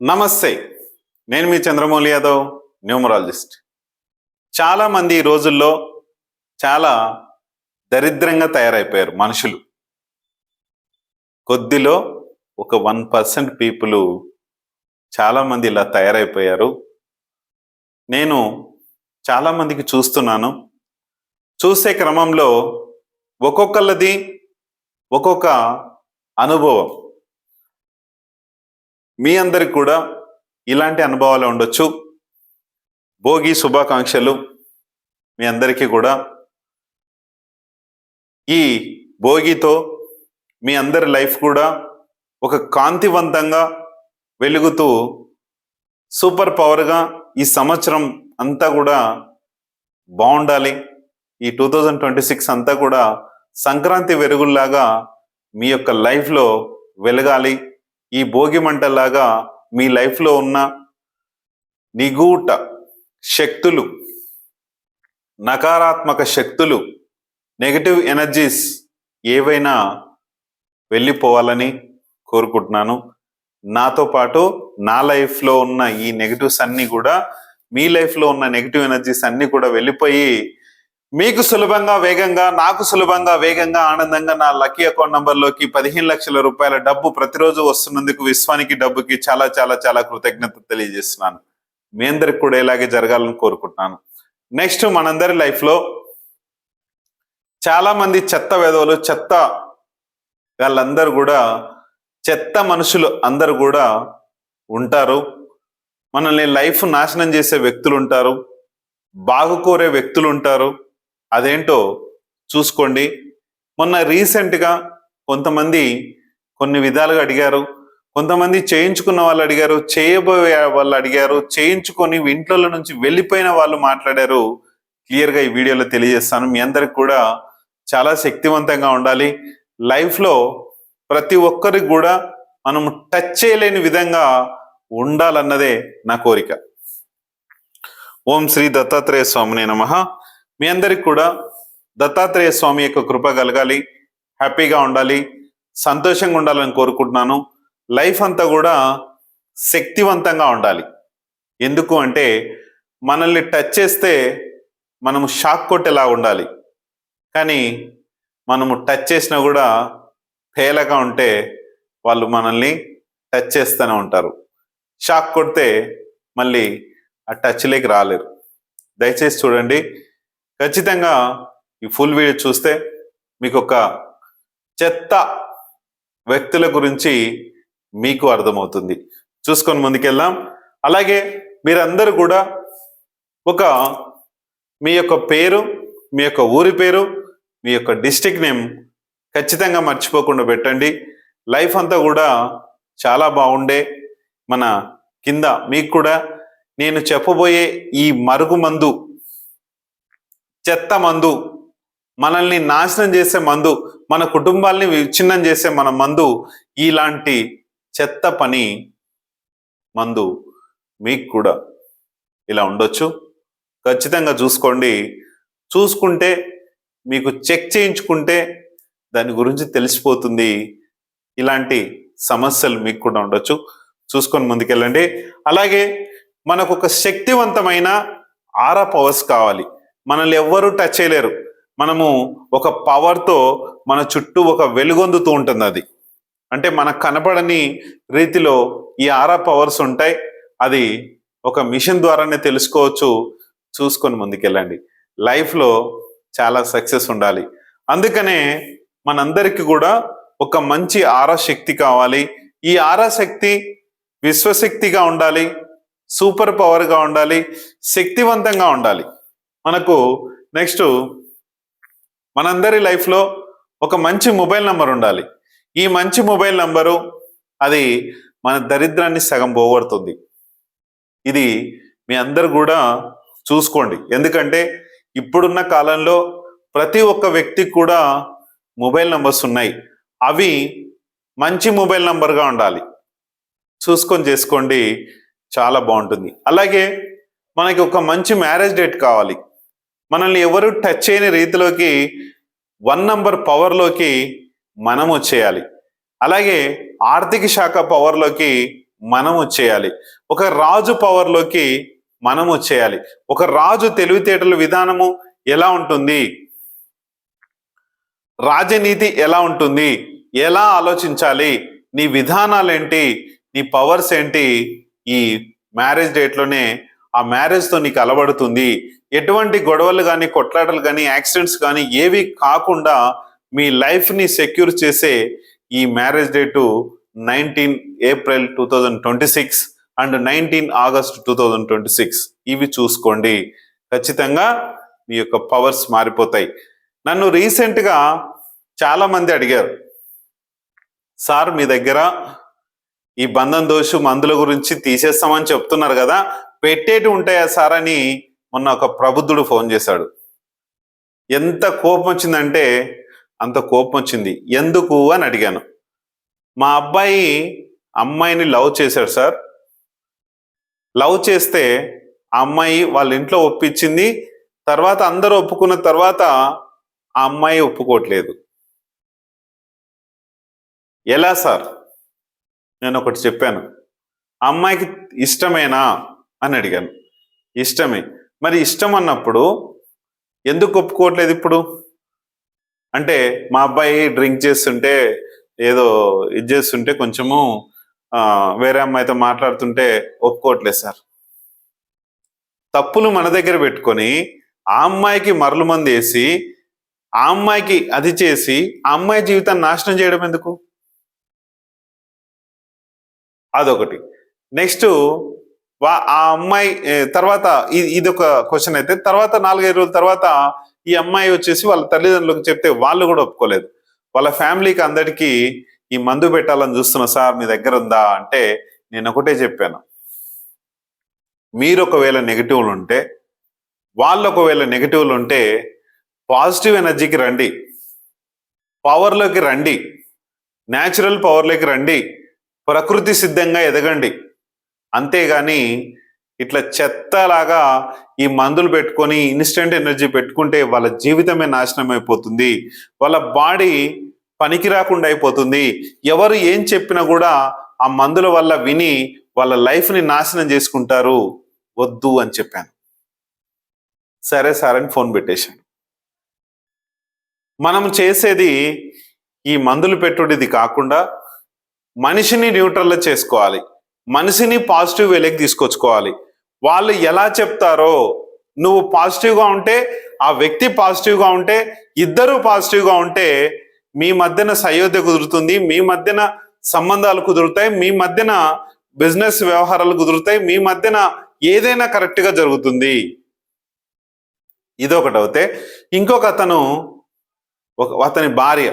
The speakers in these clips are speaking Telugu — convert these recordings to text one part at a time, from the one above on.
నమస్తే. నేను మీ చంద్రమౌళి యాదవ్, న్యూమరాలజిస్ట్. చాలామంది ఈ రోజుల్లో చాలా దరిద్రంగా తయారైపోయారు మనుషులు. కొద్దిలో ఒక 1% పీపుల్ చాలామంది ఇలా తయారైపోయారు. నేను చాలామందికి చూస్తున్నాను. చూసే క్రమంలో ఒక్కొక్కళ్ళది ఒక్కొక్క అనుభవం. మీ అందరికి కూడా ఇలాంటి అనుభవాలు ఉండొచ్చు. భోగి శుభాకాంక్షలు మీ అందరికీ కూడా. ఈ భోగితో మీ అందరి లైఫ్ కూడా ఒక కాంతివంతంగా వెలుగుతూ సూపర్ పవర్గా ఈ సంవత్సరం అంతా కూడా బాగుండాలి. ఈ 2026 అంతా కూడా సంక్రాంతి వెలుగుల్లాగా మీ యొక్క లైఫ్లో వెలగాలి. ఈ భోగి మంటలాగా మీ లైఫ్లో ఉన్న నిగూఢ శక్తులు, నకారాత్మక శక్తులు, నెగటివ్ ఎనర్జీస్ ఏవైనా వెళ్ళిపోవాలని కోరుకుంటున్నాను. నాతో పాటు నా లైఫ్లో ఉన్న ఈ నెగటివ్స్ అన్నీ కూడా, మీ లైఫ్లో ఉన్న నెగటివ్ ఎనర్జీస్ అన్నీ కూడా వెళ్ళిపోయి మీకు సులభంగా వేగంగా, నాకు సులభంగా వేగంగా ఆనందంగా నా లక్కీ అకౌంట్ నంబర్లోకి 15 లక్షల రూపాయల డబ్బు ప్రతిరోజు వస్తున్నందుకు విశ్వానికి, డబ్బుకి చాలా చాలా చాలా కృతజ్ఞత తెలియజేస్తున్నాను. మీ అందరికి కూడా ఇలాగే జరగాలని కోరుకుంటున్నాను. నెక్స్ట్, మనందరి లైఫ్లో చాలా మంది చెత్త వెధవలు, చెత్త వాళ్ళందరూ కూడా, చెత్త మనుషులు అందరూ కూడా ఉంటారు. మనల్ని లైఫ్ నాశనం చేసే వ్యక్తులు ఉంటారు, బాగుకోరే వ్యక్తులు ఉంటారు. అదేంటో చూసుకోండి. మొన్న రీసెంట్గా కొంతమంది కొన్ని విధాలుగా అడిగారు. కొంతమంది చేయించుకున్న వాళ్ళు అడిగారు, చేయబోయే వాళ్ళు అడిగారు, చేయించుకొని ఇంట్లో నుంచి వెళ్ళిపోయిన వాళ్ళు మాట్లాడారు. క్లియర్గా ఈ వీడియోలో తెలియజేస్తాను. మీ అందరికి కూడా చాలా శక్తివంతంగా ఉండాలి. లైఫ్లో ప్రతి ఒక్కరికి కూడా మనం టచ్ చేయలేని విధంగా ఉండాలన్నదే నా కోరిక. ఓం శ్రీ దత్తాత్రేయ స్వామినే నమః. మీ అందరికి కూడా దత్తాత్రేయ స్వామి యొక్క కృప కలగాలి, హ్యాపీగా ఉండాలి, సంతోషంగా ఉండాలని కోరుకుంటున్నాను. లైఫ్ అంతా కూడా శక్తివంతంగా ఉండాలి. ఎందుకు అంటే, మనల్ని టచ్ చేస్తే మనము షాక్ కొట్టేలా ఉండాలి. కానీ మనము టచ్ చేసినా కూడా పేలగా ఉంటే వాళ్ళు మనల్ని టచ్ చేస్తూనే ఉంటారు. షాక్ కొడితే మళ్ళీ ఆ టచ్లోకి రాలేరు. దయచేసి చూడండి. ఖచ్చితంగా ఈ ఫుల్ వీడియో చూస్తే మీకు ఒక చెత్త వ్యక్తుల గురించి మీకు అర్థమవుతుంది. చూసుకొని ముందుకెళ్దాం. అలాగే మీరందరూ కూడా ఒక మీ యొక్క పేరు, మీ యొక్క ఊరి పేరు, మీ యొక్క డిస్ట్రిక్ట్ నేమ్ ఖచ్చితంగా మర్చిపోకుండా పెట్టండి. లైఫ్ అంతా కూడా చాలా బాగుండే మన కింద మీకు కూడా నేను చెప్పబోయే ఈ మరుగు మందు, చెత్త మందు, మనల్ని నాశనం చేసే మందు, మన కుటుంబాల్ని విచ్ఛిన్నం చేసే మన మందు, ఇలాంటి చెత్త పని మందు మీకు కూడా ఇలా ఉండొచ్చు. ఖచ్చితంగా చూసుకోండి. చూసుకుంటే, మీకు చెక్ చేయించుకుంటే దాని గురించి తెలిసిపోతుంది. ఇలాంటి సమస్యలు మీకు కూడా ఉండొచ్చు. చూసుకొని ముందుకెళ్ళండి. అలాగే మనకు ఒక శక్తివంతమైన ఆరా పవర్స్ కావాలి. మనల్ని ఎవ్వరూ టచ్ చేయలేరు. మనము ఒక పవర్తో మన చుట్టూ ఒక వెలుగొందుతూ ఉంటుంది. అది అంటే మనకు కనపడని రీతిలో ఈ ఆరా పవర్స్ ఉంటాయి. అది ఒక మిషన్ ద్వారానే తెలుసుకోవచ్చు. చూసుకొని ముందుకెళ్ళండి. లైఫ్లో చాలా సక్సెస్ ఉండాలి. అందుకనే మనందరికీ కూడా ఒక మంచి ఆరా శక్తి కావాలి. ఈ ఆరా శక్తి విశ్వశక్తిగా ఉండాలి, సూపర్ పవర్గా ఉండాలి, శక్తివంతంగా ఉండాలి. మనకు నెక్స్ట్, మనందరి లైఫ్లో ఒక మంచి మొబైల్ నంబర్ ఉండాలి. ఈ మంచి మొబైల్ నంబరు అది మన దరిద్రాన్ని సగం పోగొడుతుంది. ఇది మీ అందరు కూడా చూసుకోండి. ఎందుకంటే ఇప్పుడున్న కాలంలో ప్రతి ఒక్క వ్యక్తికి కూడా మొబైల్ నంబర్స్ ఉన్నాయి. అవి మంచి మొబైల్ నంబర్గా ఉండాలి. చూసుకొని చేసుకోండి, చాలా బాగుంటుంది. అలాగే మనకి ఒక మంచి మ్యారేజ్ డేట్ కావాలి. మనల్ని ఎవరు టచ్ చేయని రీతిలోకి 1 నంబర్ పవర్లోకి మనం వచ్చేయాలి. అలాగే ఆర్థిక శాఖ పవర్లోకి మనం వచ్చేయాలి. ఒక రాజు పవర్లోకి మనం వచ్చేయాలి. ఒక రాజు తెలివితేటల విధానము ఎలా ఉంటుంది, రాజనీతి ఎలా ఉంటుంది, ఎలా ఆలోచించాలి, నీ విధానాలేంటి, నీ పవర్స్ ఏంటి, ఈ మ్యారేజ్ డేట్లోనే ఆ మ్యారేజ్తో నీకు అలవడుతుంది. ఎటువంటి గొడవలు కానీ, కొట్లాటలు కానీ, యాక్సిడెంట్స్ కానీ ఏవి కాకుండా మీ లైఫ్ని సెక్యూర్ చేసే ఈ marriage date 19 April 2026 and 19 August 2026. ఇవి చూసుకోండి. ఖచ్చితంగా మీ యొక్క పవర్స్ మారిపోతాయి. నన్ను రీసెంట్గా చాలా మంది అడిగారు, సార్ మీ దగ్గర ఈ బంధం దోషు మందుల గురించి తీసేస్తామని చెప్తున్నారు కదా, పెట్టేటి ఉంటాయా సార్ అని మొన్న ఒక ప్రబుద్ధుడు ఫోన్ చేశాడు. ఎంత కోపం వచ్చిందంటే అంత కోపం వచ్చింది. ఎందుకు అని అడిగాను. మా అబ్బాయి అమ్మాయిని లవ్ చేశాడు సార్. లవ్ చేస్తే ఆ అమ్మాయి వాళ్ళ ఇంట్లో ఒప్పించింది. తర్వాత అందరూ ఒప్పుకున్న తర్వాత ఆ అమ్మాయి ఒప్పుకోవట్లేదు. ఎలా సార్? నేను ఒకటి చెప్పాను, ఆ అమ్మాయికి ఇష్టమేనా అని అడిగాను. ఇష్టమే. మరి ఇష్టం అన్నప్పుడు ఎందుకు ఒప్పుకోవట్లేదు ఇప్పుడు? అంటే మా అబ్బాయి డ్రింక్ చేస్తుంటే, ఏదో ఇది చేస్తుంటే, కొంచెము వేరే అమ్మాయితో మాట్లాడుతుంటే ఒప్పుకోవట్లేదు సార్. తప్పులు మన దగ్గర పెట్టుకొని ఆ అమ్మాయికి మరలు మంది వేసి, ఆ అమ్మాయికి అది చేసి, ఆ అమ్మాయి జీవితాన్ని నాశనం చేయడం ఎందుకు? అదొకటి. నెక్స్ట్ ఆ అమ్మాయి తర్వాత ఇది ఒక క్వశ్చన్ అయితే, తర్వాత 4-5 రోజుల తర్వాత ఈ అమ్మాయి వచ్చేసి వాళ్ళ తల్లిదండ్రులకు చెప్తే వాళ్ళు కూడా ఒప్పుకోలేదు. వాళ్ళ ఫ్యామిలీకి అందరికీ ఈ మందు పెట్టాలని చూస్తున్నా సార్, మీ దగ్గర ఉందా అంటే నేను ఒకటే చెప్పాను, మీరు ఒకవేళ నెగిటివ్లు ఉంటే, వాళ్ళు ఒకవేళ నెగిటివ్లు ఉంటే పాజిటివ్ ఎనర్జీకి రండి, పవర్లోకి రండి, న్యాచురల్ పవర్లోకి రండి, ప్రకృతి సిద్ధంగా ఎదగండి. అంతేగాని ఇట్లా చెత్తలాగా ఈ మందులు పెట్టుకొని ఇన్స్టెంట్ ఎనర్జీ పెట్టుకుంటే వాళ్ళ జీవితమే నాశనం అయిపోతుంది. వాళ్ళ బాడీ పనికి రాకుండా అయిపోతుంది. ఎవరు ఏం చెప్పినా కూడా ఆ మందుల వల్ల విని వాళ్ళ లైఫ్ని నాశనం చేసుకుంటారు. వద్దు అని చెప్పాను. సరే సార్ అని ఫోన్ పెట్టేశాను. మనం చేసేది ఈ మందులు పెట్టుడిది కాకుండా మనిషిని న్యూట్రల్లో చేసుకోవాలి, మనిషిని పాజిటివ్ వేలోకి తీసుకొచ్చుకోవాలి. వాళ్ళు ఎలా చెప్తారో, నువ్వు పాజిటివ్గా ఉంటే, ఆ వ్యక్తి పాజిటివ్గా ఉంటే, ఇద్దరు పాజిటివ్గా ఉంటే మీ మధ్యన సయోధ్య కుదురుతుంది, మీ మధ్యన సంబంధాలు కుదురుతాయి, మీ మధ్యన బిజినెస్ వ్యవహారాలు కుదురుతాయి, మీ మధ్యన ఏదైనా కరెక్ట్గా జరుగుతుంది. ఇదొకటి అవుతే, ఇంకొక అతను, అతని భార్య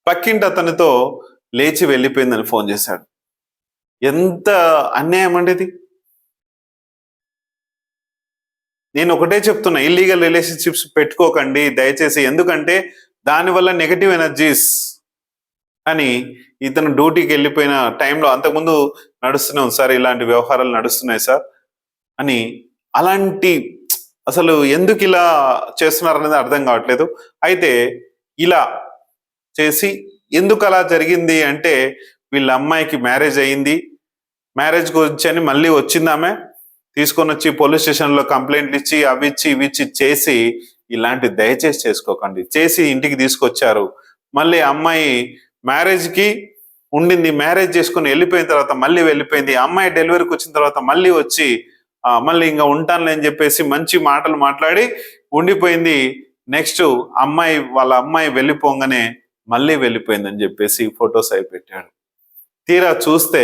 పక్కింటి అతనితో లేచి వెళ్ళిపోయిందని ఫోన్ చేశాడు. ఎంత అన్యాయం అండి ఇది. నేను ఒకటే చెప్తున్నా, ఇల్లీగల్ రిలేషన్షిప్స్ పెట్టుకోకండి దయచేసి. ఎందుకంటే దానివల్ల నెగటివ్ ఎనర్జీస్ అని. ఇతను డ్యూటీకి వెళ్ళిపోయిన టైంలో అంతకుముందు నడుస్తున్నాం సార్, ఇలాంటి వ్యవహారాలు నడుస్తున్నాయి సార్ అని. అలాంటి అసలు ఎందుకు ఇలా చేస్తున్నారు అనేది అర్థం కావట్లేదు. అయితే ఇలా చేసి ఎందుకు అలా జరిగింది అంటే, వీళ్ళ అమ్మాయికి మ్యారేజ్ అయ్యింది, మ్యారేజ్ గురించి అని మళ్ళీ వచ్చింది ఆమె, తీసుకొని వచ్చి పోలీస్ స్టేషన్లో కంప్లైంట్లు ఇచ్చి అవిచ్చి ఇవిచ్చి చేసి, ఇలాంటి దయచేసి చేసుకోకండి. చేసి ఇంటికి తీసుకొచ్చారు. మళ్ళీ అమ్మాయి మ్యారేజ్కి ఉండింది, మ్యారేజ్ చేసుకుని వెళ్ళిపోయిన తర్వాత మళ్ళీ వెళ్ళిపోయింది. అమ్మాయి డెలివరీకి వచ్చిన తర్వాత మళ్ళీ వచ్చి మళ్ళీ ఇంకా ఉంటానులే అని చెప్పేసి మంచి మాటలు మాట్లాడి ఉండిపోయింది. నెక్స్ట్ వాళ్ళ అమ్మాయి వెళ్ళిపోగానే మళ్ళీ వెళ్ళిపోయిందని చెప్పేసి ఫొటోస్ అవి పెట్టాడు. తీరా చూస్తే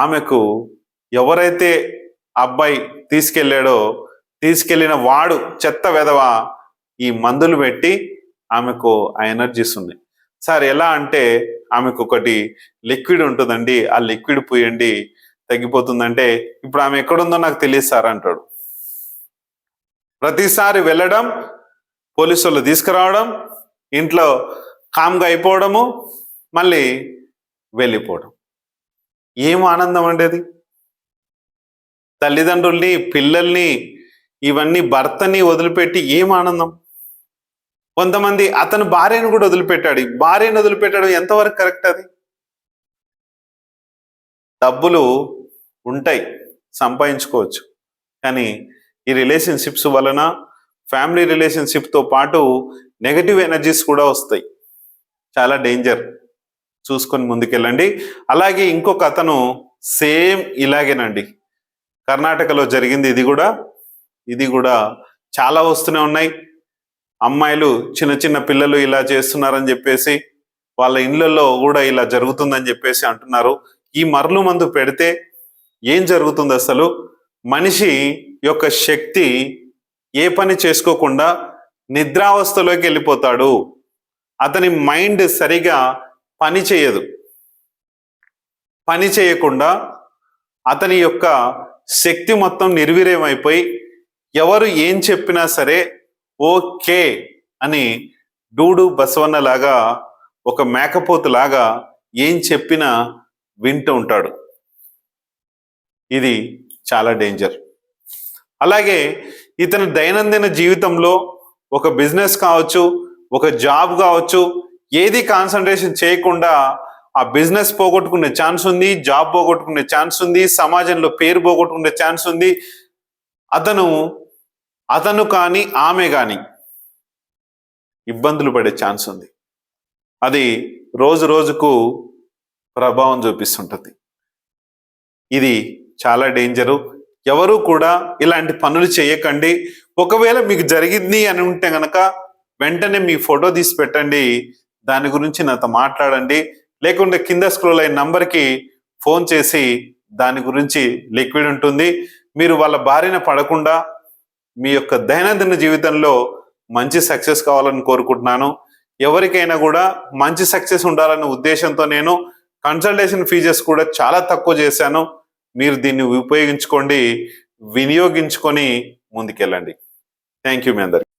ఆమెకు ఎవరైతే అబ్బాయి తీసుకెళ్ళిన వాడు చెత్త వెధవ ఈ మందులు పెట్టి ఆమెకు ఆ ఎనర్జీస్ ఉన్నాయి సార్. ఎలా అంటే ఆమెకు ఒకటి లిక్విడ్ ఉంటుందండి, ఆ లిక్విడ్ పూయండి తగ్గిపోతుందంటే, ఇప్పుడు ఆమె ఎక్కడుందో నాకు తెలియదు సార్ అంటాడు. ప్రతిసారి వెళ్ళడం, పోలీసు వాళ్ళు తీసుకురావడం, ఇంట్లో కామ్గా అయిపోవడము, మళ్ళీ వెళ్ళిపోవడం. ఏం ఆనందం అండి అది. తల్లిదండ్రుల్ని, పిల్లల్ని, ఇవన్నీ భర్తని వదిలిపెట్టి ఏం ఆనందం. కొంతమంది అతను భార్యను కూడా వదిలిపెట్టాడు. భార్యను వదిలిపెట్టడం ఎంతవరకు కరెక్ట్ అది? డబ్బులు ఉంటాయి, సంపాదించుకోవచ్చు. కానీ ఈ రిలేషన్షిప్స్ వలన ఫ్యామిలీ రిలేషన్షిప్తో పాటు నెగటివ్ ఎనర్జీస్ కూడా వస్తాయి. చాలా డేంజర్, చూసుకొని ముందుకెళ్ళండి. అలాగే ఇంకొక అతను సేమ్ ఇలాగేనండి, కర్ణాటకలో జరిగింది. ఇది కూడా చాలా వస్తూనే ఉన్నాయి. అమ్మాయిలు చిన్న చిన్న పిల్లలు ఇలా చేస్తున్నారని చెప్పేసి వాళ్ళ ఇళ్ళల్లో కూడా ఇలా జరుగుతుందని చెప్పేసి అంటున్నారు. ఈ మరలు మందు పెడితే ఏం జరుగుతుంది? అసలు మనిషి యొక్క శక్తి ఏ పని చేసుకోకుండా నిద్రావస్థలోకి వెళ్ళిపోతాడు. అతని మైండ్ సరిగా పని చేయకుండా అతని యొక్క శక్తి మొత్తం నిర్వీర్యమైపోయి ఎవరు ఏం చెప్పినా సరే ఓకే అని డూడు బసవన్న లాగా, ఒక మేకపోతు లాగా ఏం చెప్పినా వింటూ ఉంటాడు. ఇది చాలా డేంజర్. అలాగే ఇతని దైనందిన జీవితంలో ఒక బిజినెస్ కావచ్చు, ఒక జాబ్ కావచ్చు, ఏది కాన్సన్ట్రేషన్ చేయకుండా ఆ బిజినెస్ పోగొట్టుకునే ఛాన్స్ ఉంది, జాబ్ పోగొట్టుకునే ఛాన్స్ ఉంది, సమాజంలో పేరు పోగొట్టుకునే ఛాన్స్ ఉంది. అతను కానీ ఆమె కానీ ఇబ్బందులు పడే ఛాన్స్ ఉంది. అది రోజు రోజుకు ప్రభావం చూపిస్తుంటుంది. ఇది చాలా డేంజరు. ఎవరు కూడా ఇలాంటి పనులు చేయకండి. ఒకవేళ మీకు జరిగింది అని ఉంటే గనక వెంటనే మీ ఫోటో తీసి పెట్టండి, దాని గురించి నాతో మాట్లాడండి. లేకుంటే కింద స్క్రోల్ అయిన నంబర్కి ఫోన్ చేసి దాని గురించి లిక్విడ్ ఉంటుంది. మీరు వాళ్ళ బారిన పడకుండా మీ యొక్క దైనందిన జీవితంలో మంచి సక్సెస్ కావాలని కోరుకుంటున్నాను. ఎవరికైనా కూడా మంచి సక్సెస్ ఉండాలనే ఉద్దేశంతో నేను కన్సల్టేషన్ ఫీజెస్ కూడా చాలా తక్కువ చేశాను. మీరు దీన్ని ఉపయోగించుకోండి, వినియోగించుకొని ముందుకెళ్ళండి. థ్యాంక్ యూ మీ అందరికి.